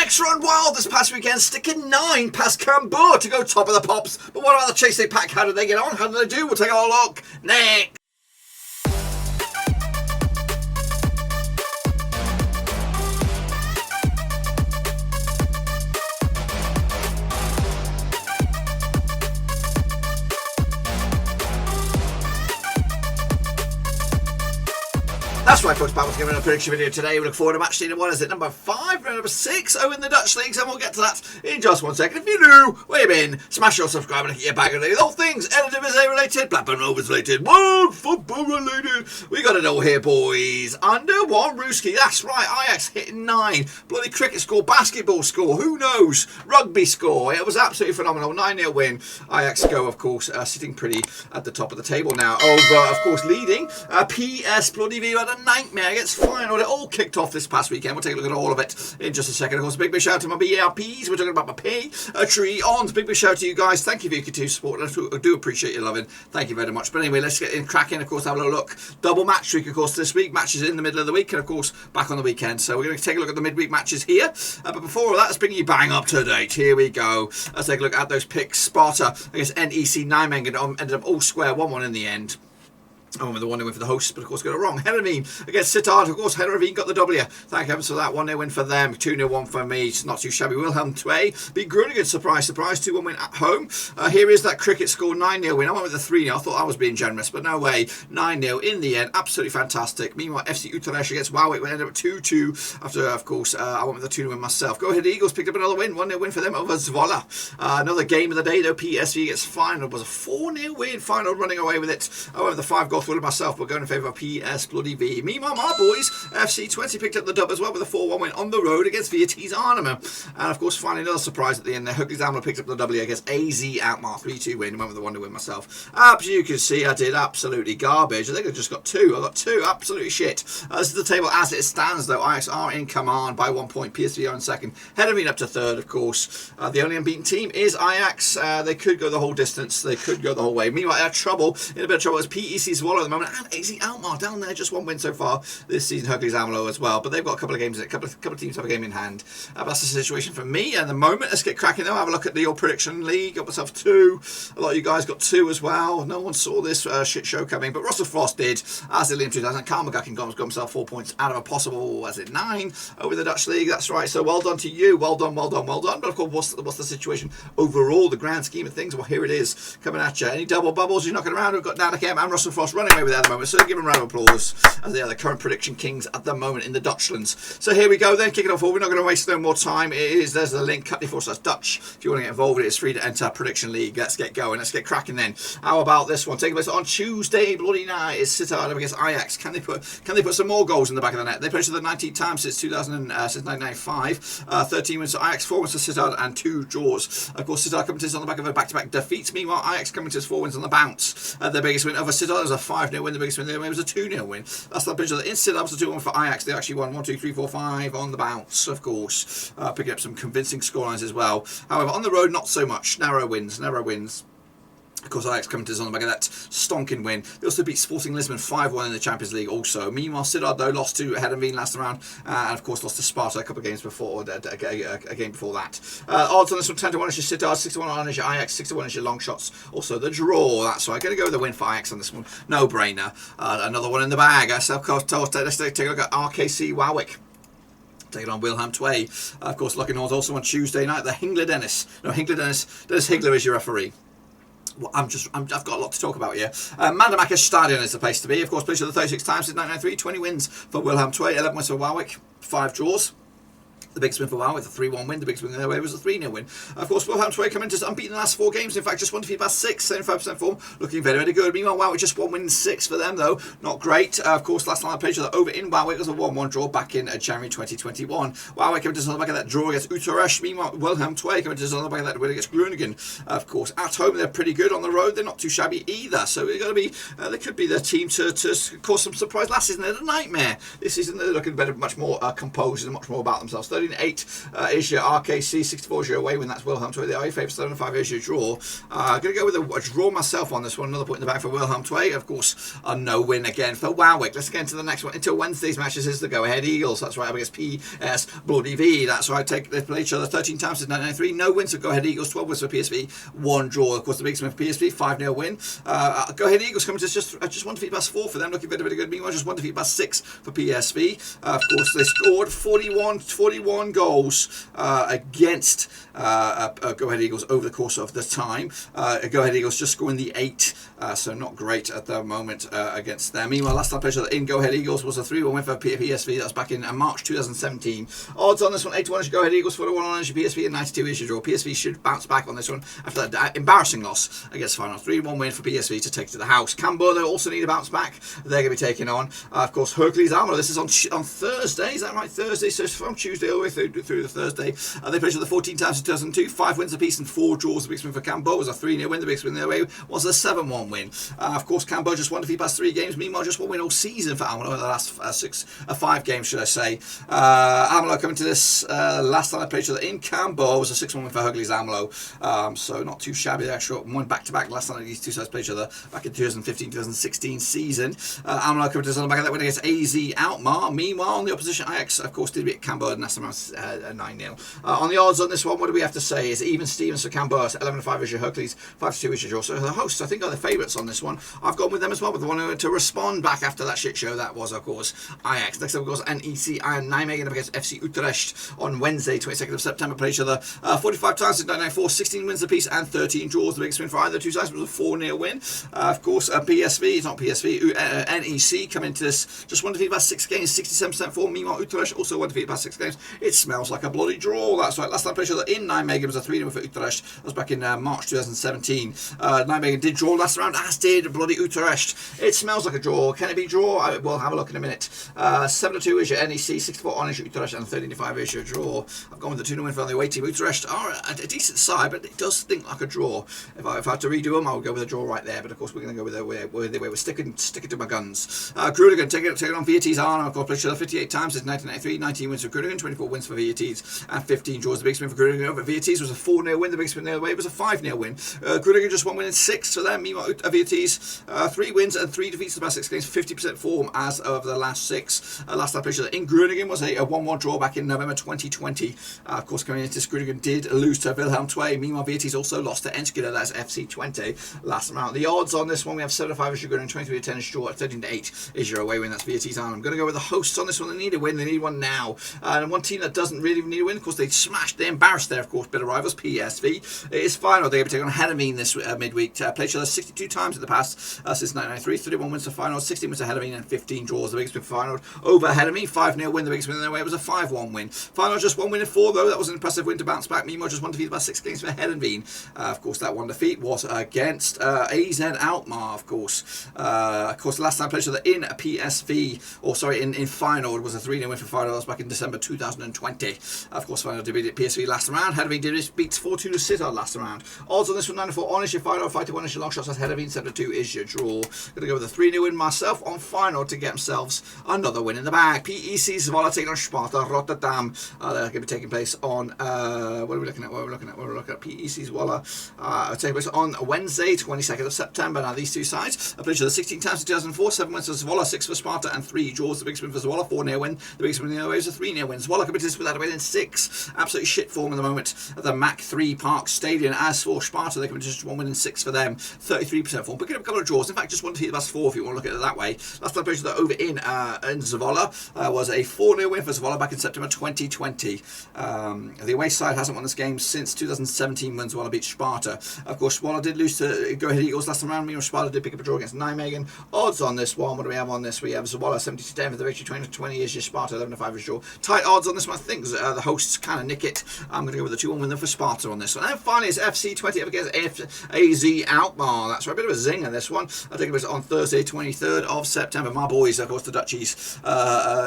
Ajax run wild this past weekend, sticking 9 past Cambuur to go top of the pops. But what about the Chase Day Pack? How did they get on? How did they do? We'll take a look next. That's right, folks. Back with giving a prediction video today. We look forward to Matchday. What is it? Number 5, number 6. Oh, in the Dutch leagues, and we'll get to that in just 1 second. If you're new, wave in, smash your subscribe and get your back of all things Eredivisie related, Blackburn Rovers related, world football related. We got it all here, boys. Under 1 Rooski. That's right. Ajax hitting 9. Bloody cricket score, basketball score. Who knows? Rugby score. It was absolutely phenomenal. 9-0 win. Ajax go, of course, sitting pretty at the top of the table now. Over, of course, leading. PS Bloody V had a nightmare against Feyenoord. It all kicked off this past weekend. We'll take a look at all of it in just a second. Of course, big shout out to my BRPs. We're talking about my Patreons. Big shout out to you guys. Thank you for your continued support. I do appreciate your loving. Thank you very much. But anyway, let's get in cracking. Of course, have a little look. Double match week, of course, this week. Matches in the middle of the week and, of course, back on the weekend. So we're going to take a look at the midweek matches here. But before all that, let's bring you bang up to date. Here we go. Let's take a look at those picks. Sparta against NEC Nijmegen ended up all square, 1-1 in the end. I went with the 1-0 win for the hosts, but of course got it wrong. Heerenveen against Sittard. Of course, Heerenveen got the W. Thank heavens for that. 1-0 win for them. 2-0 one for me. It's not too shabby. Willem II beat Groningen. Surprise, surprise. 2-1 win at home. Here is that cricket score. 9-0 win. I went with the 3-0. I thought I was being generous, but no way. 9-0 in the end. Absolutely fantastic. Meanwhile, FC Utrecht against Waalwijk ended up 2-2 after, of course, I went with the 2-0 win myself. Go ahead, Eagles picked up another win. 1-0 win for them over Zwolle. Another game of the day, though. PSV against Feyenoord was a 4-0 win. Feyenoord running away with it. I went with the 5-goal thriller myself, but going in favour of PS Bloody V. Meanwhile, my boys, FC Twente picked up the dub as well with a 4-1 win on the road against Vitesse Arnhem. And of course, finally another surprise at the end there. Heracles Almelo picked up the W against AZ Alkmaar. 3-2 win. Went with the 1-0 win myself. As you can see, I did absolutely garbage. I think I just got 2. I got 2. Absolutely shit. This is the table as it stands, though. Ajax are in command by 1 point. PSV are in second. Heerenveen up to third, of course. The only unbeaten team is Ajax. They could go the whole distance. They could go the whole way. Meanwhile, in a bit of trouble is PEC Zwolle at the moment and AZ Alkmaar down there, just 1 win so far this season. Heracles Almelo as well, but they've got a couple of games, a couple of teams have a game in hand. But that's the situation for me at the moment. Let's get cracking though. Have a look at the old prediction league. Got myself 2. A lot of you guys got 2 as well. No one saw this shit show coming, but Russell Frost did, as did Liam 2000. Carl McGuckin got himself 4 points out of a possible, 9 over the Dutch league. That's right. So well done to you. Well done, well done, well done. But of course, what's the situation overall, the grand scheme of things? Well, here it is coming at you. Any double bubbles you're knocking around? We've got Danica M and Russell Frost running away with that at the moment. So give them a round of applause, as they are the current prediction kings at the moment in the Dutchlands. So here we go then, kicking off all. We're not going to waste no more time. There's the link, cut.4/Dutch. If you want to get involved, it is free to enter Prediction League. Let's get going. Let's get cracking then. How about this one? Taking place on Tuesday, bloody night, is Sittard against Ajax. Can they put some more goals in the back of the net? They played the 19th time since 1995. 13 wins to Ajax, 4 wins to Sittard, and 2 draws. Of course, Sittard coming to us on the back of a back-to-back defeats. Meanwhile, Ajax coming to us 4 wins on the bounce. Their biggest win over Sittard was a 5-0 win. The biggest win there was a 2-0 win. That's the picture. Instead, that was a 2-1 for Ajax. They actually won 1, 2, 3, 4, 5 on the bounce, of course. Picking up some convincing scorelines as well. However, on the road, not so much. Narrow wins. Of course, Ajax coming to us on the back of that stonking win. They also beat Sporting Lisbon 5-1 in the Champions League also. Meanwhile, Sittard, though, lost to Heerenveen last round. And, of course, lost to Sparta a couple of games before, a game before that. Odds on this one, 10-1 is your Sittard, 6-1 is your Ajax, 6-1 is your long shots. Also, the draw, that's right. Going to go with the win for Ajax on this one. No brainer. Another one in the bag. Let's take a look at RKC Waalwijk. Taking on Willem II. Of course, Lucky North also on Tuesday night. The Dennis Higler is your referee. Well, I've got a lot to talk about here. Mandamaker Stadion is the place to be. Of course, played the 36 times since 1993. 20 wins for Willem II, 11 wins for Waalwijk, 5 draws. The biggest win for Waalwijk, the 3-1 win. The biggest win their way was a 3-0 win. Of course, Willem II come into unbeaten the last 4 games. In fact, just 1 defeat past 6, 75% form. Looking very, very good. Meanwhile, Waalwijk just 1 win in 6 for them, though. Not great. Of course, last time I played each other over in Waalwijk was a 1-1 draw back in January 2021. Waalwijk coming to us on the back of that draw against Utrecht. Meanwhile, Willem II coming to us on the back of that win against Groningen. Of course, at home, they're pretty good. On the road, they're not too shabby either. So they're going to be, they could be the team to cause some surprise. Last season, they had a nightmare. This season, they're looking better, much more composed and much more about themselves. 30 13-8 is your RKC, 64 is your away win. That's Wilhelm II. The IE favourites, 7-5 is your draw. I'm going to go with a draw myself on this one. Another point in the bag for Wilhelm II. Of course, a no win again for Waalwijk. Let's get into the next one. Until Wednesday's matches is the go-ahead Eagles. That's right, against PS Bloody V. That's right, they play each other 13 times since 1993. No wins for go-ahead Eagles, 12 wins for PSV, 1 draw. Of course, the biggest win for PSV, 5-0 win. Go-ahead Eagles coming to just 1 defeat past 4 for them, looking very good. Meanwhile, just 1 defeat past 6 for PSV. Of course, they scored 41 goals against Go-Ahead Eagles over the course of the time. Go-Ahead Eagles just scoring the 8, so not great at the moment against them. Meanwhile, last time played in Go-Ahead Eagles was a 3-1 win for PSV. That was back in March 2017. Odds on this one, 8-1 is your Go-Ahead Eagles, 41 on is your PSV, and 92 is your draw. PSV should bounce back on this one after that embarrassing loss against Feyenoord. 3-1 win for PSV to take to the house. Cambuur, they also need a bounce back. They're going to be taking on, of course, Heracles Almelo. This is on Thursday, is that right? Thursday, so it's from Tuesday all the way through the Thursday. They played each other 14 times in 2002, 5 wins apiece and 4 draws. The biggest win for Cambuur was a 3-0 win. The biggest win the other way was a 7-1 win. Of course, Cambuur just 1 defeat past 3 games. Meanwhile, just 1 win all season for Almelo in the last 5 games, should I say. Almelo coming to this last time they played each other in Cambuur was a 6-1 win for Heracles Almelo. So not too shabby there. Short one back-to-back last time these two sides played each other back in 2015-2016 season. Almelo coming to this on the back of that win against AZ Alkmaar. Meanwhile, on the opposition, Ajax, of course, did beat Cambuur and that's around 9-0. On the odds on this one, what do we have to say? Is even Stevens for Cambuur, 11-5 is your Heracles, 5-2 is your draw. So the hosts, I think, are the favourites on this one. I've gone with them as well, but the one to respond back after that shit show, that was, of course, Ajax. Next up, of course, NEC Nijmegen against FC Utrecht on Wednesday, 22nd of September, play each other 45 times in 1994, 16 wins apiece and 13 draws. The biggest win for either two sides was a 4-0 win. Of course, PSV, it's not PSV, NEC come into this just 1 defeat past 6 games, 67% form. Meanwhile, Utrecht also 1 defeat past 6 games. It smells like a bloody draw. That's right. Last time played each other in Nijmegen was a 3-0 for Utrecht. That was back in March 2017. Nijmegen did draw last round, as did bloody Utrecht. It smells like a draw. Can it be draw? We'll have a look in a minute. 7-2 is your NEC, 64 on is your Utrecht, and 13-5 is your draw. I've gone with the 2-0 win for the away team. Utrecht are a decent side, but it does think like a draw. If I had to redo them, I would go with a draw right there. But of course, we're going to go with the way we're sticking to my guns. Groningen taking on VT's Arnhem. Of course, played each other 58 times since 1993. 19 wins for Groningen, 24 wins for VT's, and 15 draws. The biggest win for Groningen over VT's was a 4-0 win. The biggest win the other way was a 5-0 win. Groningen just 1 win in 6 for them. Meanwhile, VT's 3 wins and 3 defeats in the past 6 games, 50% form as of the last 6. Last time played in Groningen was a 1-1 draw back in November 2020. Of course, coming into this, Groningen did lose to Wilhelm II. Meanwhile, VT's also lost to Enschede, that's FC Twente last round. The odds on this one, we have 7-5 is your Groningen, 23-10 is draw, 13-8 is your away win. That's VT's Arnhem. I'm going to go with the hosts on this one. They need a win. They need one now. And one team that doesn't really need a win, of course, they embarrassed their, of course, bit of rivals, PSV. It is Feyenoord. They're going to take on Heerenveen this midweek. Played each other 62 times in the past since 1993. 31 wins for Feyenoord, 16 wins for Heerenveen, and 15 draws. The biggest win for Feyenoord over Heerenveen. 5-0 win. The biggest win in their way was a 5-1 win. Feyenoord just 1 win in 4, though. That was an impressive win to bounce back. Meanwhile, just 1 defeat about 6 games for Heerenveen. Of course, that 1 defeat was against AZ Alkmaar, of course. Last time played each other in PSV, or sorry, in Feyenoord was a 3-0 win for Feyenoord. That was back in December 2020. Of course, Feyenoord did beat PSV last round. Heerenveen did beat Fortuna Sittard last round. Odds on this one, 9-4 on is your Feyenoord, 5-1 is your long shots. That's Heerenveen, 7-2 is your draw. Gonna go with a 3-0 win myself on Feyenoord to get themselves another win in the bag. PEC Zwolle taking on Sparta Rotterdam. They're going to be taking place on what are we looking at? We're looking at PEC Zwolle taking place on Wednesday, 22nd of September. Now these two sides have played each other 16 times in 2004, 7 wins for Zwolle, 6 for Sparta, and 3 draws. The biggest win for Zwolle, 4-0 win. The biggest win in the other way is a 3-0 win. Zwolle committed this without a win in 6. Absolutely shit form at the moment at the Mac 3 Park Stadium. As for Sparta, they committed just 1 win in 6 for them, 33% form. Picking up a couple of draws. In fact, just 1 defeat the last 4 if you want to look at it that way. Last time played over in Zwolle was a 4-0 win for Zwolle back in September 2020. The away side hasn't won this game since 2017 when Zwolle beat Sparta. Of course, Zwolle did lose to Go-Ahead Eagles last time around. Meanwhile, Sparta did pick up a draw against Nijmegen. Odds on this one, what do we have on this? We have Zwolle 70-10 for the victory, 20-20 is your Sparta, 11-5 is draw. Tight odds on this one. I think the hosts kind of nick it. I'm going to go with the 2-1 win for Sparta on this one. And finally, it's FC 20 up against AZ Alkmaar. That's right, a bit of a zinger this one. I think it was on Thursday, 23rd of September. My boys, of course, the Dutchies,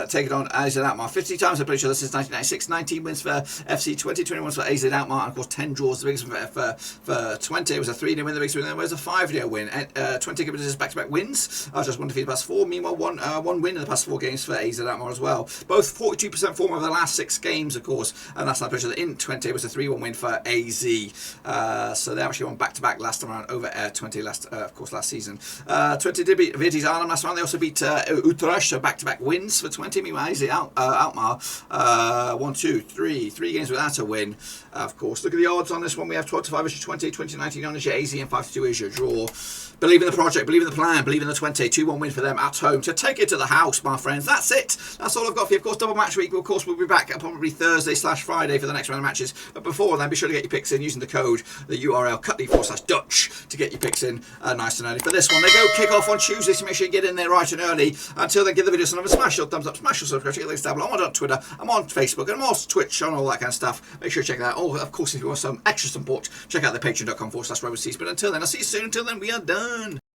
taking on AZ Alkmaar. 50 times they've played each other since 1996. 19 wins for FC 20, 21 wins for AZ Alkmaar, and of course 10 draws. The biggest win for 20 it was a 3-0 win. The biggest win was a 5-0 win. 20 committed back-to-back wins. Just 1 defeat the past 4. Meanwhile, one win in the past 4 games for AZ Alkmaar as well. Both 42% form over the last last 6 games, of course, and that's not pressure. In Twente, it was a 3-1 win for AZ. So they actually won back-to-back last time around over Twente last season. Twente did beat Vitesse Arnhem last round. They also beat Utrecht, so back-to-back wins for Twente. Meanwhile, AZ Alkmaar, 3 games without a win. Of course, look at the odds on this one. We have 12-5 is your 20, 2019 on is your AZ, and 5-2 is your draw. Believe in the project, believe in the plan, believe in the 20. 2-1 win for them at home to take it to the house, my friends. That's it. That's all I've got for you. Of course, double match week. Of course, we'll be back probably Thursday/Friday for the next round of matches. But before then, be sure to get your picks in using the code, the URL cut_Dutch to get your picks in nice and early. For this one, they go kick off on Tuesday, so make sure you get in there right and early. Until then, give the video some love, smash your thumbs up, smash your subscribe, check the links down below. I'm on Twitter, I'm on Facebook, and I'm on Twitch, and all that kind of stuff. Make sure you check that out. Oh, of course, if you want some extra support, check out the patreon.com/RobertSees. But until then, I'll see you soon. Until then, we are done.